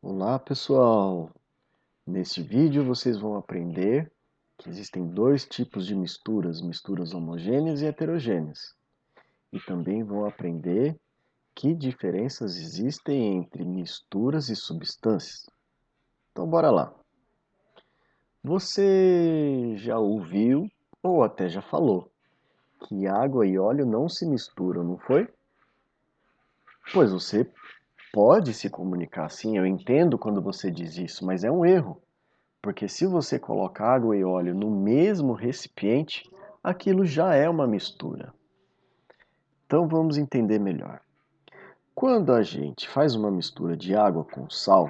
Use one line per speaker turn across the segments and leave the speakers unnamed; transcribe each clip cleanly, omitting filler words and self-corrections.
Olá pessoal! Nesse vídeo vocês vão aprender que existem dois tipos de misturas, misturas homogêneas e heterogêneas. E também vão aprender que diferenças existem entre misturas e substâncias. Então bora lá! Você já ouviu ou até já falou que água e óleo não se misturam, não foi? Pois você pode se comunicar assim, eu entendo quando você diz isso, mas é um erro. Porque se você coloca água e óleo no mesmo recipiente, aquilo já é uma mistura. Então vamos entender melhor. Quando a gente faz uma mistura de água com sal,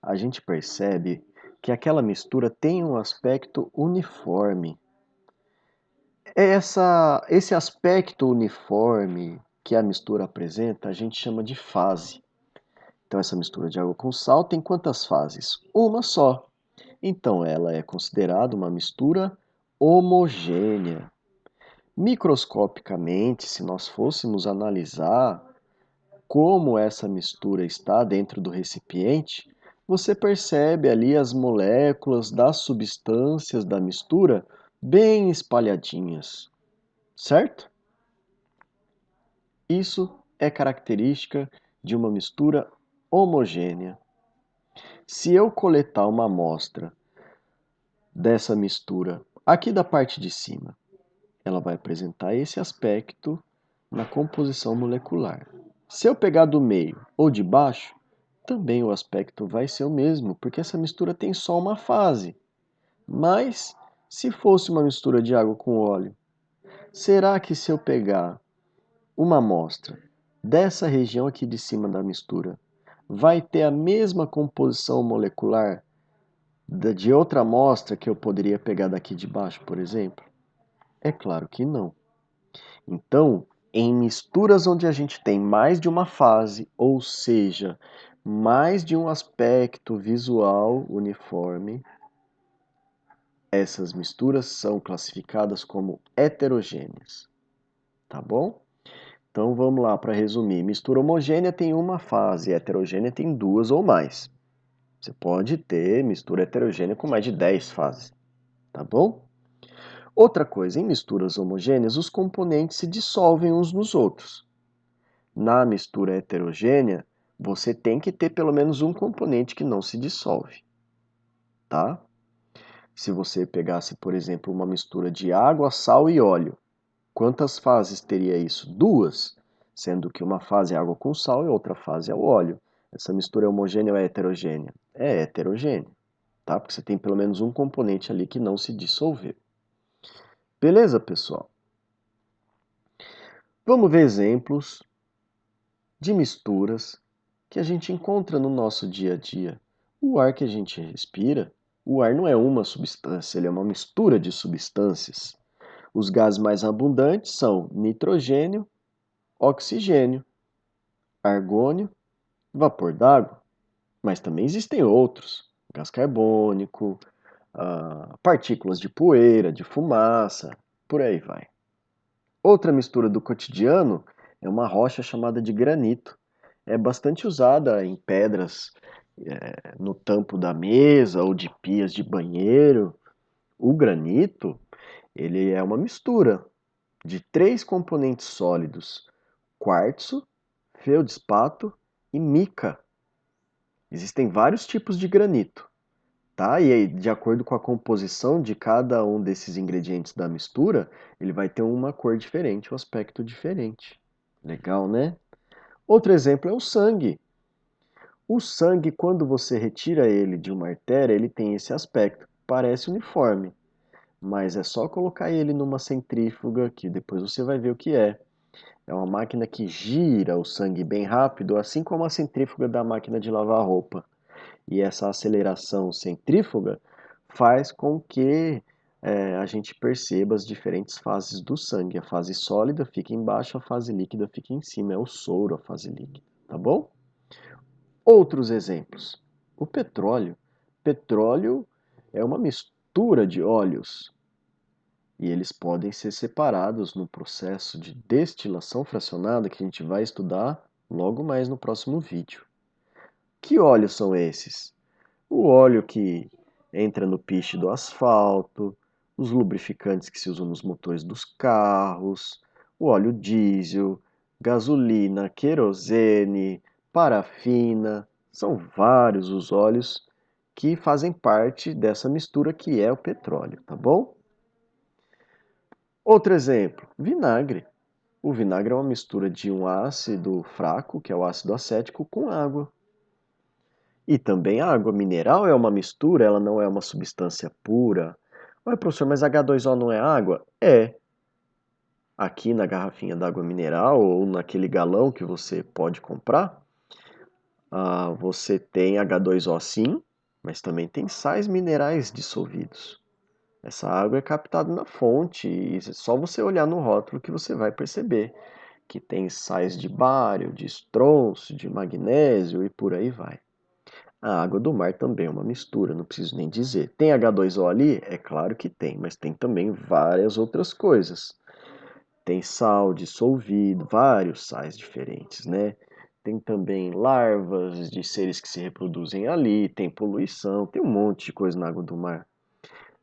a gente percebe que aquela mistura tem um aspecto uniforme. Esse aspecto uniforme que a mistura apresenta, a gente chama de fase. Então essa mistura de água com sal tem quantas fases? Uma só. Então ela é considerada uma mistura homogênea. Microscopicamente, se nós fôssemos analisar como essa mistura está dentro do recipiente, você percebe ali as moléculas das substâncias da mistura bem espalhadinhas, certo? Isso é característica de uma mistura homogênea. Se eu coletar uma amostra dessa mistura aqui da parte de cima, ela vai apresentar esse aspecto na composição molecular. Se eu pegar do meio ou de baixo, também o aspecto vai ser o mesmo, porque essa mistura tem só uma fase. Mas, se fosse uma mistura de água com óleo, será que se eu pegar uma amostra dessa região aqui de cima da mistura, vai ter a mesma composição molecular de outra amostra que eu poderia pegar daqui de baixo, por exemplo? É claro que não. Então, em misturas onde a gente tem mais de uma fase, ou seja, mais de um aspecto visual uniforme, essas misturas são classificadas como heterogêneas, tá bom? Então vamos lá para resumir. Mistura homogênea tem uma fase, heterogênea tem duas ou mais. Você pode ter mistura heterogênea com mais de 10 fases, tá bom? Outra coisa, em misturas homogêneas, os componentes se dissolvem uns nos outros. Na mistura heterogênea, você tem que ter pelo menos um componente que não se dissolve, tá? Se você pegasse, por exemplo, uma mistura de água, sal e óleo, quantas fases teria isso? Duas, sendo que uma fase é água com sal e outra fase é o óleo. Essa mistura é homogênea ou é heterogênea? É heterogênea, tá? Porque você tem pelo menos um componente ali que não se dissolveu. Beleza, pessoal? Vamos ver exemplos de misturas que a gente encontra no nosso dia a dia. O ar que a gente respira, o ar não é uma substância, ele é uma mistura de substâncias. Os gases mais abundantes são nitrogênio, oxigênio, argônio, vapor d'água, mas também existem outros, gás carbônico, partículas de poeira, de fumaça, por aí vai. Outra mistura do cotidiano é uma rocha chamada de granito. É bastante usada em pedras, no tampo da mesa ou de pias de banheiro. O granito, ele é uma mistura de três componentes sólidos: quartzo, feldspato e mica. Existem vários tipos de granito, tá? E aí, de acordo com a composição de cada um desses ingredientes da mistura, ele vai ter uma cor diferente, um aspecto diferente. Legal, né? Outro exemplo é o sangue. O sangue, quando você retira ele de uma artéria, ele tem esse aspecto, parece uniforme, mas é só colocar ele numa centrífuga, que depois você vai ver o que é. É uma máquina que gira o sangue bem rápido, assim como a centrífuga da máquina de lavar roupa. E essa aceleração centrífuga faz com que a gente perceba as diferentes fases do sangue. A fase sólida fica embaixo, a fase líquida fica em cima. É o soro, a fase líquida, tá bom? Outros exemplos. O petróleo. Petróleo é uma mistura de óleos e eles podem ser separados no processo de destilação fracionada que a gente vai estudar logo mais no próximo vídeo. Que óleos são esses? O óleo que entra no piche do asfalto, os lubrificantes que se usam nos motores dos carros, o óleo diesel, gasolina, querosene, parafina, são vários os óleos que fazem parte dessa mistura que é o petróleo, tá bom? Outro exemplo, vinagre. O vinagre é uma mistura de um ácido fraco, que é o ácido acético, com água. E também a água mineral é uma mistura, ela não é uma substância pura. Ué, professor, mas H2O não é água? É. Aqui na garrafinha d'água mineral ou naquele galão que você pode comprar, você tem H2O sim, mas também tem sais minerais dissolvidos. Essa água é captada na fonte e é só você olhar no rótulo que você vai perceber que tem sais de bário, de estrôncio, de magnésio e por aí vai. A água do mar também é uma mistura, não preciso nem dizer. Tem H2O ali? É claro que tem, mas tem também várias outras coisas. Tem sal dissolvido, vários sais diferentes, né? Tem também larvas de seres que se reproduzem ali, tem poluição, tem um monte de coisa na água do mar.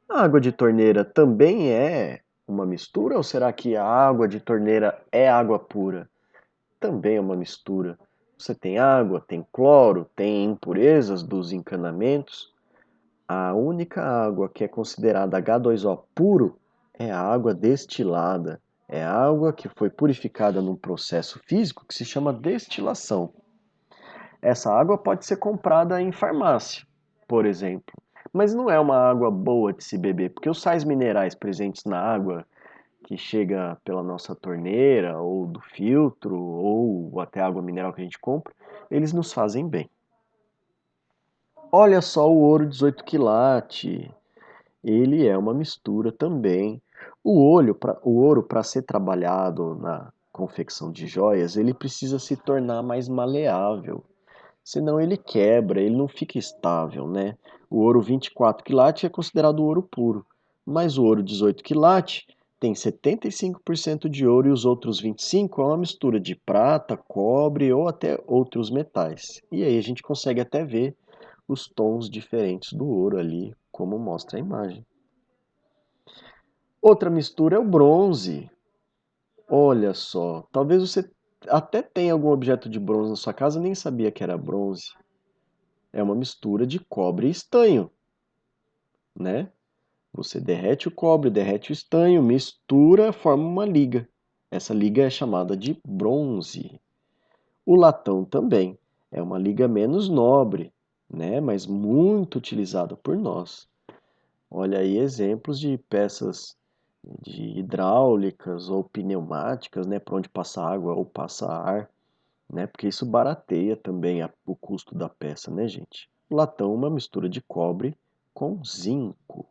A água de torneira também é uma mistura ou será que a água de torneira é água pura? Também é uma mistura. Você tem água, tem cloro, tem impurezas dos encanamentos. A única água que é considerada H2O puro é a água destilada. É a água que foi purificada num processo físico que se chama destilação. Essa água pode ser comprada em farmácia, por exemplo. Mas não é uma água boa de se beber, porque os sais minerais presentes na água que chega pela nossa torneira, ou do filtro, ou até a água mineral que a gente compra, eles nos fazem bem. Olha só o ouro 18 quilates. Ele é uma mistura também. O ouro, para ser trabalhado na confecção de joias, ele precisa se tornar mais maleável. Senão ele quebra, ele não fica estável, né? O ouro 24 quilates é considerado ouro puro, mas o ouro 18 quilates tem 75% de ouro e os outros 25% é uma mistura de prata, cobre ou até outros metais. E aí a gente consegue até ver os tons diferentes do ouro ali, como mostra a imagem. Outra mistura é o bronze. Olha só, talvez você até tenha algum objeto de bronze na sua casa e nem sabia que era bronze. É uma mistura de cobre e estanho, né? Você derrete o cobre, derrete o estanho, mistura, forma uma liga. Essa liga é chamada de bronze. O latão também é uma liga menos nobre, né? Mas muito utilizada por nós. Olha aí exemplos de peças de hidráulicas ou pneumáticas, né? Para onde passa água ou passa ar, né? Porque isso barateia também o custo da peça, né, gente? O latão é uma mistura de cobre com zinco.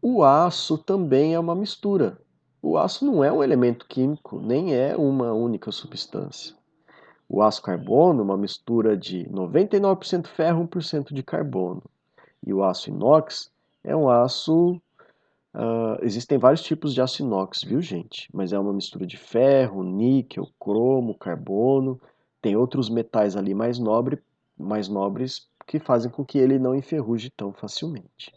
O aço também é uma mistura. O aço não é um elemento químico, nem é uma única substância. O aço carbono é uma mistura de 99% ferro e 1% de carbono. E o aço inox é um aço. Existem vários tipos de aço inox, viu, gente? Mas é uma mistura de ferro, níquel, cromo, carbono. Tem outros metais ali mais nobres que fazem com que ele não enferruje tão facilmente.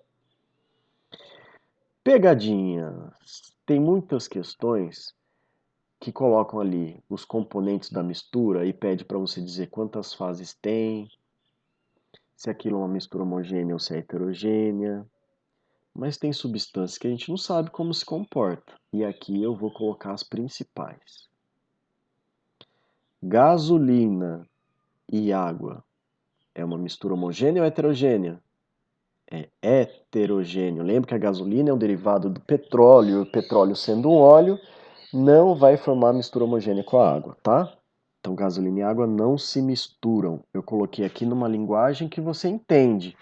Pegadinhas. Tem muitas questões que colocam ali os componentes da mistura e pede para você dizer quantas fases tem, se aquilo é uma mistura homogênea ou se é heterogênea. Mas tem substâncias que a gente não sabe como se comporta. E aqui eu vou colocar as principais. Gasolina e água é uma mistura homogênea ou heterogênea? É heterogêneo. Lembra que a gasolina é um derivado do petróleo, e o petróleo sendo um óleo, não vai formar mistura homogênea com a água, tá? Então gasolina e água não se misturam. Eu coloquei aqui numa linguagem que você entende,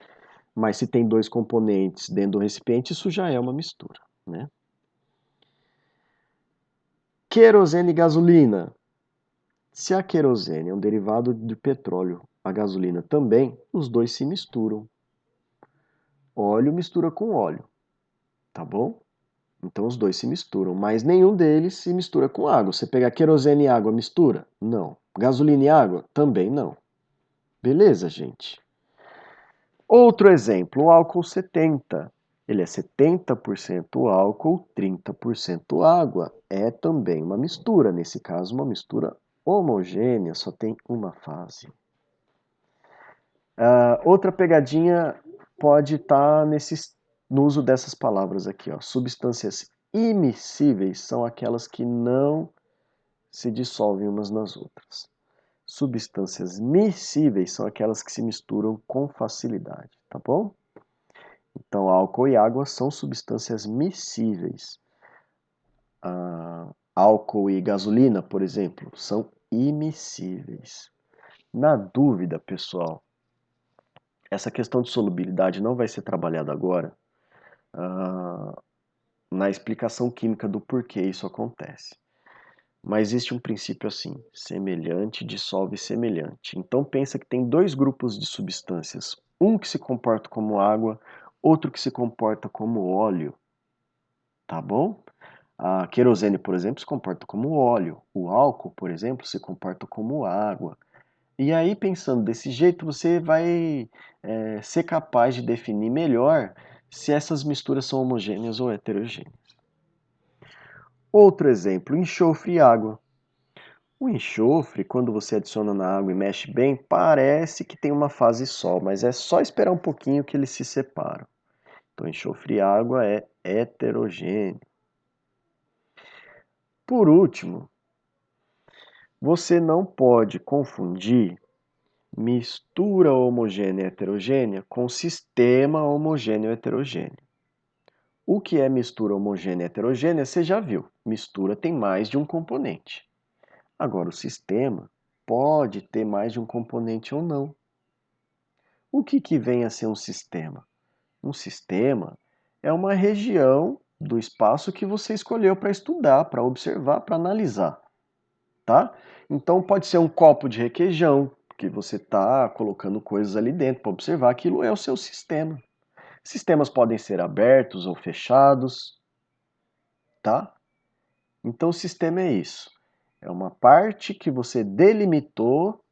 mas se tem dois componentes dentro do recipiente, isso já é uma mistura, né? Querosene e gasolina. Se a querosene é um derivado de petróleo, a gasolina também, os dois se misturam. Óleo mistura com óleo, tá bom? Então os dois se misturam, mas nenhum deles se mistura com água. Você pegar querosene e água, mistura? Não. Gasolina e água? Também não. Beleza, gente? Outro exemplo, o álcool 70. Ele é 70% álcool, 30% água. É também uma mistura, nesse caso uma mistura homogênea, só tem uma fase. Outra pegadinha pode estar no uso dessas palavras aqui, ó. Substâncias immiscíveis são aquelas que não se dissolvem umas nas outras. Substâncias miscíveis são aquelas que se misturam com facilidade, tá bom? Então, álcool e água são substâncias miscíveis. Álcool e gasolina, por exemplo, são immiscíveis. Na dúvida, pessoal, essa questão de solubilidade não vai ser trabalhada agora na explicação química do porquê isso acontece. Mas existe um princípio assim, semelhante dissolve semelhante. Então pensa que tem dois grupos de substâncias, um que se comporta como água, outro que se comporta como óleo, tá bom? A querosene, por exemplo, se comporta como óleo, o álcool, por exemplo, se comporta como água. E aí, pensando desse jeito, você vai ser capaz de definir melhor se essas misturas são homogêneas ou heterogêneas. Outro exemplo, enxofre e água. O enxofre, quando você adiciona na água e mexe bem, parece que tem uma fase só, mas é só esperar um pouquinho que eles se separam. Então, enxofre e água é heterogêneo. Por último, você não pode confundir mistura homogênea heterogênea com sistema homogêneo heterogêneo. O que é mistura homogênea heterogênea, você já viu. Mistura tem mais de um componente. Agora, o sistema pode ter mais de um componente ou não. O que vem a ser um sistema? Um sistema é uma região do espaço que você escolheu para estudar, para observar, para analisar, tá? Então pode ser um copo de requeijão, que você está colocando coisas ali dentro para observar, aquilo é o seu sistema. Sistemas podem ser abertos ou fechados, tá? Então o sistema é isso. É uma parte que você delimitou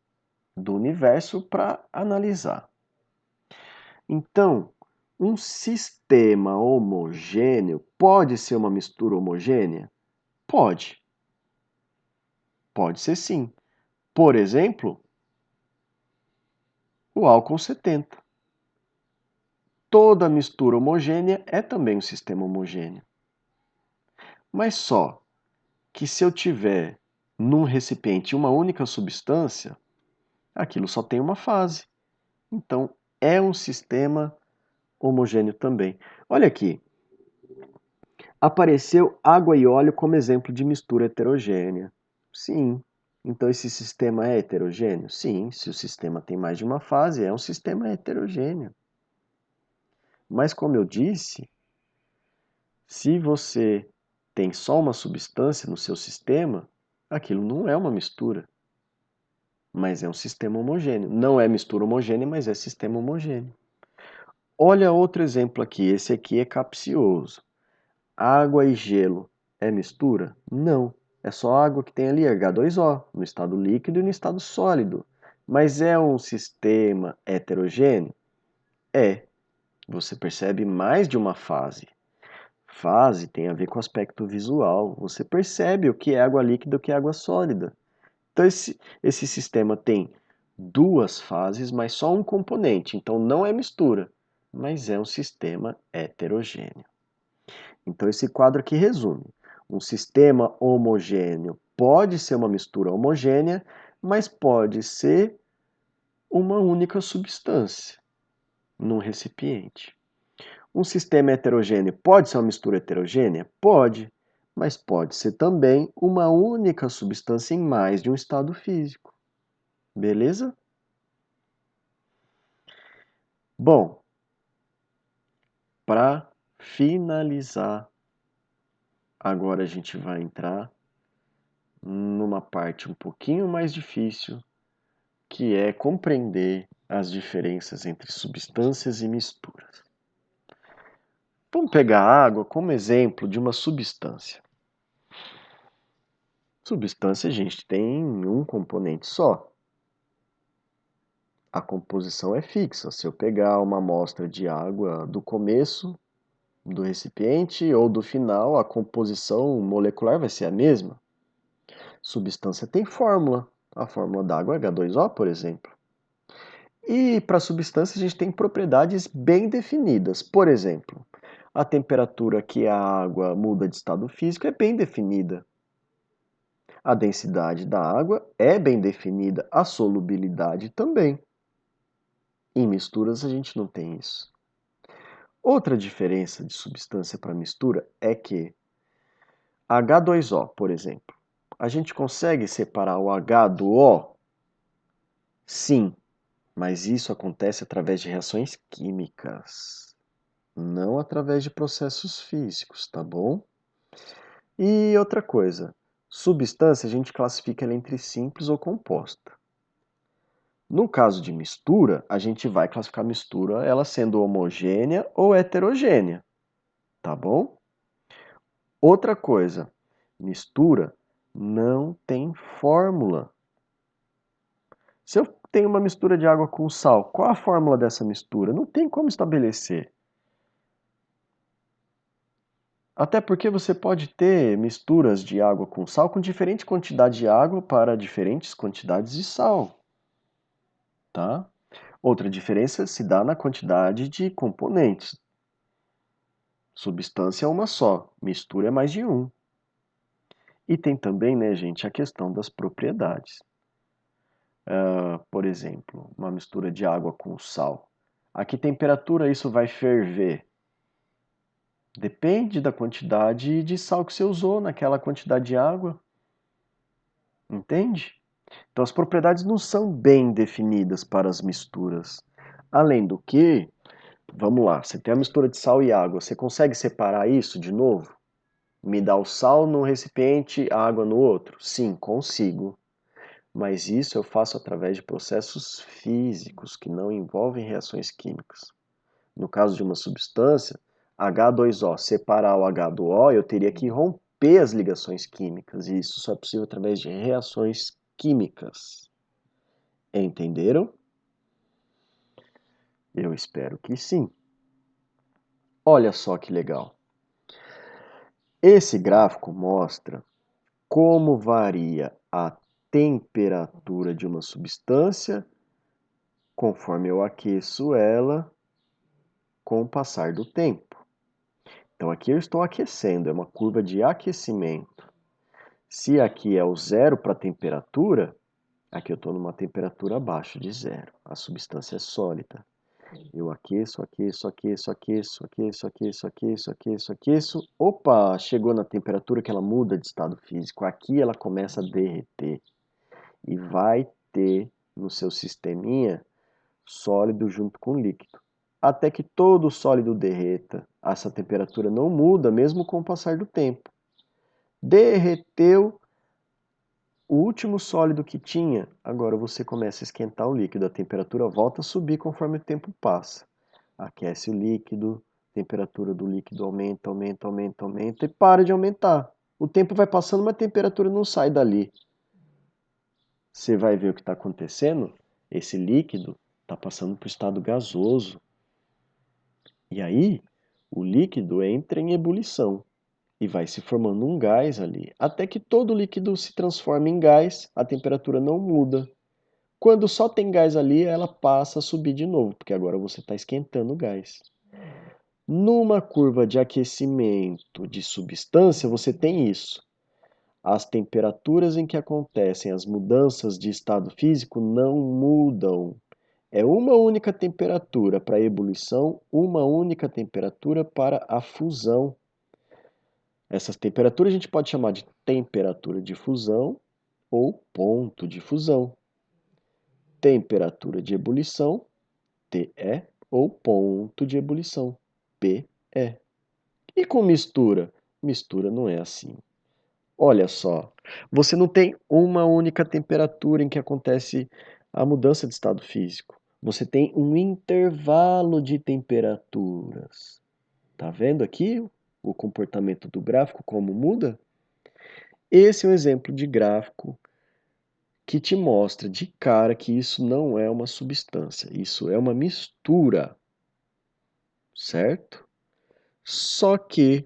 do universo para analisar. Então, um sistema homogêneo pode ser uma mistura homogênea? Pode. Pode ser sim. Por exemplo, o álcool 70. Toda mistura homogênea é também um sistema homogêneo. Mas só que se eu tiver num recipiente uma única substância, aquilo só tem uma fase. Então, é um sistema homogêneo também. Olha aqui, apareceu água e óleo como exemplo de mistura heterogênea. Sim. Então esse sistema é heterogêneo? Sim. Se o sistema tem mais de uma fase, é um sistema heterogêneo. Mas como eu disse, se você tem só uma substância no seu sistema, aquilo não é uma mistura, mas é um sistema homogêneo. Não é mistura homogênea, mas é sistema homogêneo. Olha outro exemplo aqui, esse aqui é capcioso. Água e gelo é mistura? Não. É só água que tem ali H2O, no estado líquido e no estado sólido. Mas é um sistema heterogêneo? É. Você percebe mais de uma fase. Fase tem a ver com o aspecto visual. Você percebe o que é água líquida e o que é água sólida. Então esse sistema tem duas fases, mas só um componente. Então não é mistura, mas é um sistema heterogêneo. Então esse quadro aqui resume. Um sistema homogêneo pode ser uma mistura homogênea, mas pode ser uma única substância num recipiente. Um sistema heterogêneo pode ser uma mistura heterogênea? Pode, mas pode ser também uma única substância em mais de um estado físico. Beleza? Bom, para finalizar, agora a gente vai entrar numa parte um pouquinho mais difícil, que é compreender as diferenças entre substâncias e misturas. Vamos pegar a água como exemplo de uma substância. Substância, a gente tem um componente só. A composição é fixa. Se eu pegar uma amostra de água do começo do recipiente ou do final, a composição molecular vai ser a mesma. Substância tem fórmula. A fórmula da água é H2O, por exemplo. E para a substância a gente tem propriedades bem definidas. Por exemplo, a temperatura que a água muda de estado físico é bem definida. A densidade da água é bem definida, a solubilidade também. Em misturas a gente não tem isso. Outra diferença de substância para mistura é que H2O, por exemplo, a gente consegue separar o H do O? Sim, mas isso acontece através de reações químicas, não através de processos físicos, tá bom? E outra coisa, substância a gente classifica ela entre simples ou composta. No caso de mistura, a gente vai classificar a mistura ela sendo homogênea ou heterogênea, tá bom? Outra coisa, mistura não tem fórmula. Se eu tenho uma mistura de água com sal, qual a fórmula dessa mistura? Não tem como estabelecer. Até porque você pode ter misturas de água com sal com diferente quantidade de água para diferentes quantidades de sal, tá? Outra diferença se dá na quantidade de componentes. Substância é uma só, mistura é mais de um. E tem também, né, gente, a questão das propriedades. Por exemplo, uma mistura de água com sal. A que temperatura isso vai ferver? Depende da quantidade de sal que você usou naquela quantidade de água. Entende? Então as propriedades não são bem definidas para as misturas. Além do que, vamos lá, você tem a mistura de sal e água, você consegue separar isso de novo? Me dá o sal num recipiente, a água no outro? Sim, consigo. Mas isso eu faço através de processos físicos que não envolvem reações químicas. No caso de uma substância, H2O, separar o H do O, eu teria que romper as ligações químicas, e isso só é possível através de reações químicas. Entenderam? Eu espero que sim. Olha só que legal. Esse gráfico mostra como varia a temperatura de uma substância conforme eu aqueço ela com o passar do tempo. Então aqui eu estou aquecendo, é uma curva de aquecimento. Se aqui é o zero para a temperatura, aqui eu estou numa temperatura abaixo de zero. A substância é sólida. Eu aqueço, aqueço, aqueço, aqueço, aqueço, aqueço, aqueço, aqueço, aqueço. Opa, chegou na temperatura que ela muda de estado físico. Aqui ela começa a derreter. E vai ter no seu sisteminha sólido junto com líquido. Até que todo o sólido derreta. Essa temperatura não muda mesmo com o passar do tempo. Derreteu o último sólido que tinha, agora você começa a esquentar o líquido. A temperatura volta a subir conforme o tempo passa. Aquece o líquido, a temperatura do líquido aumenta, aumenta, aumenta, aumenta e para de aumentar. O tempo vai passando, mas a temperatura não sai dali. Você vai ver o que está acontecendo? Esse líquido está passando para o estado gasoso. E aí, o líquido entra em ebulição e vai se formando um gás ali, até que todo líquido se transforma em gás, a temperatura não muda. Quando só tem gás ali, ela passa a subir de novo, porque agora você está esquentando o gás. Numa curva de aquecimento de substância, você tem isso. As temperaturas em que acontecem as mudanças de estado físico não mudam. É uma única temperatura para a ebulição, uma única temperatura para a fusão. Essas temperaturas a gente pode chamar de temperatura de fusão ou ponto de fusão. Temperatura de ebulição, TE, ou ponto de ebulição, PE. E com mistura? Mistura não é assim. Olha só, você não tem uma única temperatura em que acontece a mudança de estado físico. Você tem um intervalo de temperaturas. Tá vendo aqui o comportamento do gráfico, como muda? Esse é um exemplo de gráfico que te mostra de cara que isso não é uma substância, isso é uma mistura, certo? Só que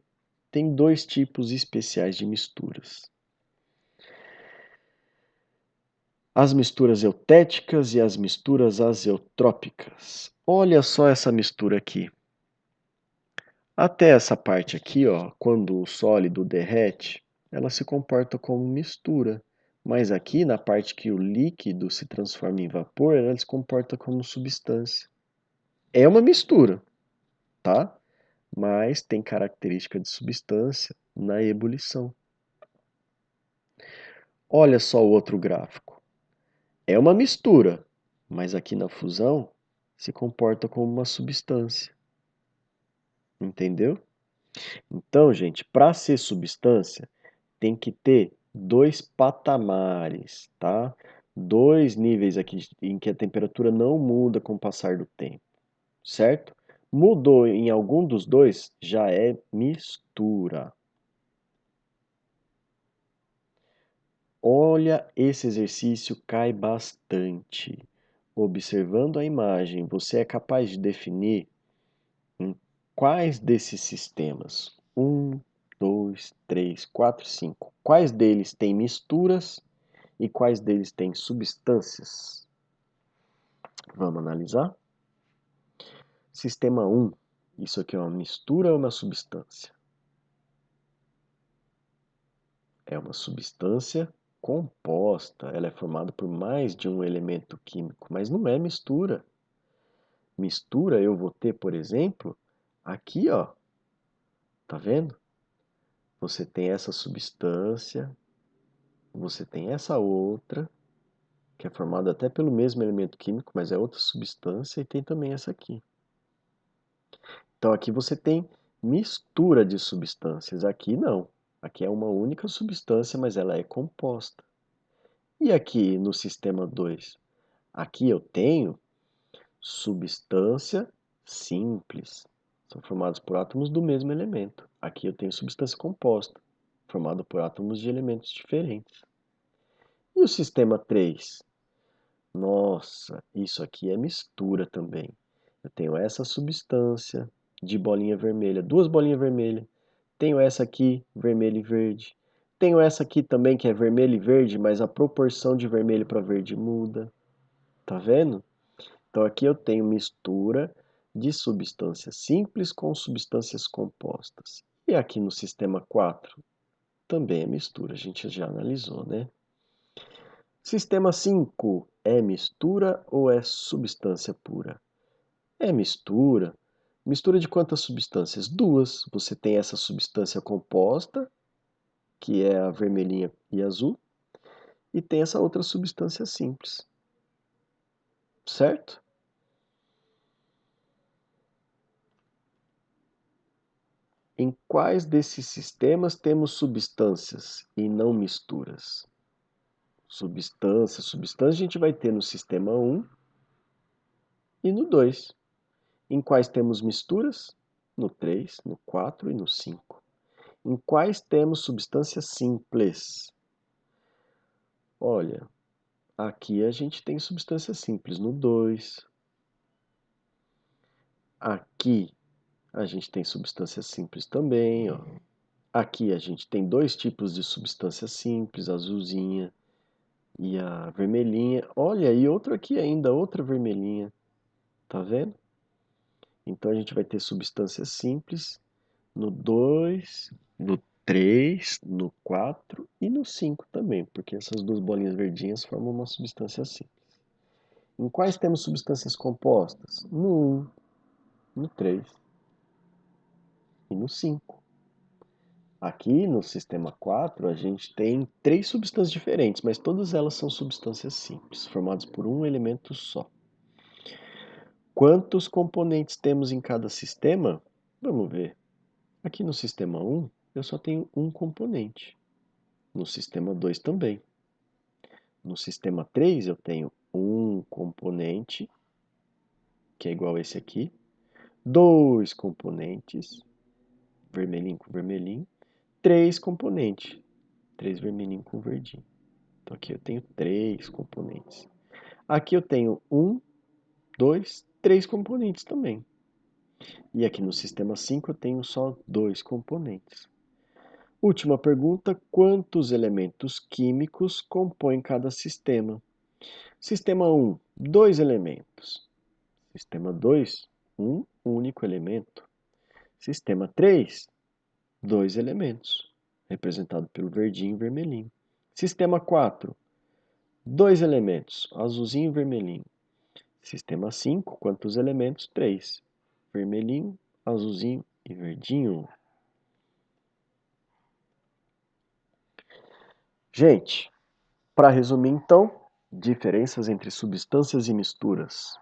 tem dois tipos especiais de misturas. As misturas eutéticas e as misturas azeotrópicas. Olha só essa mistura aqui. Até essa parte aqui, ó, quando o sólido derrete, ela se comporta como mistura. Mas aqui, na parte que o líquido se transforma em vapor, ela se comporta como substância. É uma mistura, tá? Mas tem característica de substância na ebulição. Olha só o outro gráfico. É uma mistura, mas aqui na fusão se comporta como uma substância. Entendeu? Então, gente, para ser substância, tem que ter dois patamares, tá? Dois níveis aqui em que a temperatura não muda com o passar do tempo, certo? Mudou em algum dos dois, já é mistura. Olha, esse exercício cai bastante. Observando a imagem, você é capaz de definir em quais desses sistemas? Um, dois, três, quatro, cinco. Quais deles têm misturas e quais deles têm substâncias? Vamos analisar? Sistema um. Isso aqui é uma mistura ou uma substância? É uma substância composta. Ela é formada por mais de um elemento químico, mas não é mistura. Mistura eu vou ter, por exemplo, aqui, ó. Tá vendo? Você tem essa substância, você tem essa outra, que é formada até pelo mesmo elemento químico, mas é outra substância, e tem também essa aqui. Então aqui você tem mistura de substâncias, aqui não. Aqui é uma única substância, mas ela é composta. E aqui no sistema 2? Aqui eu tenho substância simples. São formados por átomos do mesmo elemento. Aqui eu tenho substância composta, formada por átomos de elementos diferentes. E o sistema 3? Nossa, isso aqui é mistura também. Eu tenho essa substância de bolinha vermelha, duas bolinhas vermelhas. Tenho essa aqui, vermelho e verde. Tenho essa aqui também que é vermelho e verde, mas a proporção de vermelho para verde muda. Tá vendo? Então aqui eu tenho mistura de substâncias simples com substâncias compostas. E aqui no sistema 4 também é mistura, a gente já analisou, né? Sistema 5 é mistura ou é substância pura? É mistura. Mistura de quantas substâncias? Duas. Você tem essa substância composta, que é a vermelhinha e azul, e tem essa outra substância simples. Certo? Em quais desses sistemas temos substâncias e não misturas? Substância a gente vai ter no sistema 1 e no 2. Em quais temos misturas? No 3, no 4 e no 5. Em quais temos substâncias simples? Olha, aqui a gente tem substância simples no 2. Aqui a gente tem substância simples também, ó. Aqui a gente tem dois tipos de substância simples, a azulzinha e a vermelhinha. Olha, e outro aqui ainda, outra vermelhinha. Tá vendo? Então a gente vai ter substâncias simples no 2, no 3, no 4 e no 5 também, porque essas duas bolinhas verdinhas formam uma substância simples. Em quais temos substâncias compostas? No 1, no 3 e no 5. Aqui no sistema 4 a gente tem três substâncias diferentes, mas todas elas são substâncias simples, formadas por um elemento só. Quantos componentes temos em cada sistema? Vamos ver. Aqui no sistema 1 eu só tenho um componente. No sistema 2 também. No sistema 3 eu tenho um componente, que é igual a esse aqui, dois componentes vermelhinho com vermelhinho, 3 componentes. 3 vermelhinho com verdinho. Então aqui eu tenho 3 componentes. Aqui eu tenho 1, 2, 3 componentes também. E aqui no sistema 5 eu tenho só 2 componentes. Última pergunta: quantos elementos químicos compõem cada sistema? Sistema 1, 2 elementos. Sistema 2, um único elemento. Sistema 3, 2 elementos, representado pelo verdinho e vermelhinho. Sistema 4, 2 elementos, azulzinho e vermelhinho. Sistema 5, quantos elementos? 3. Vermelhinho, azulzinho e verdinho. Gente, para resumir então, diferenças entre substâncias e misturas.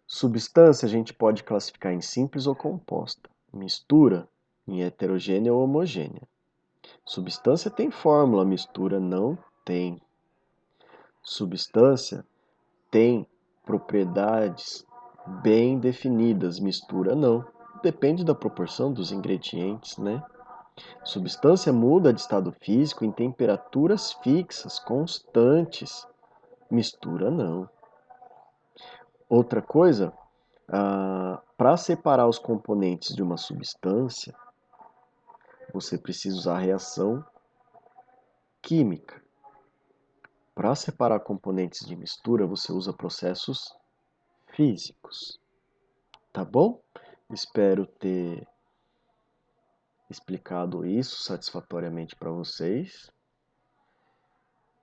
Substância a gente pode classificar em simples ou composta. Mistura em heterogênea ou homogênea. Substância tem fórmula, mistura não tem. Substância tem propriedades bem definidas, mistura não. Depende da proporção dos ingredientes, né? Substância muda de estado físico em temperaturas fixas, constantes. Mistura não. Outra coisa, para separar os componentes de uma substância, você precisa usar a reação química. Para separar componentes de mistura, você usa processos físicos. Tá bom? Espero ter explicado isso satisfatoriamente para vocês.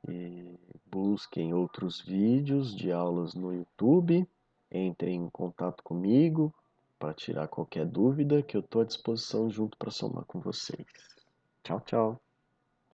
E busquem outros vídeos de aulas no YouTube. Entrem em contato comigo para tirar qualquer dúvida que eu estou à disposição junto para somar com vocês. Tchau, tchau.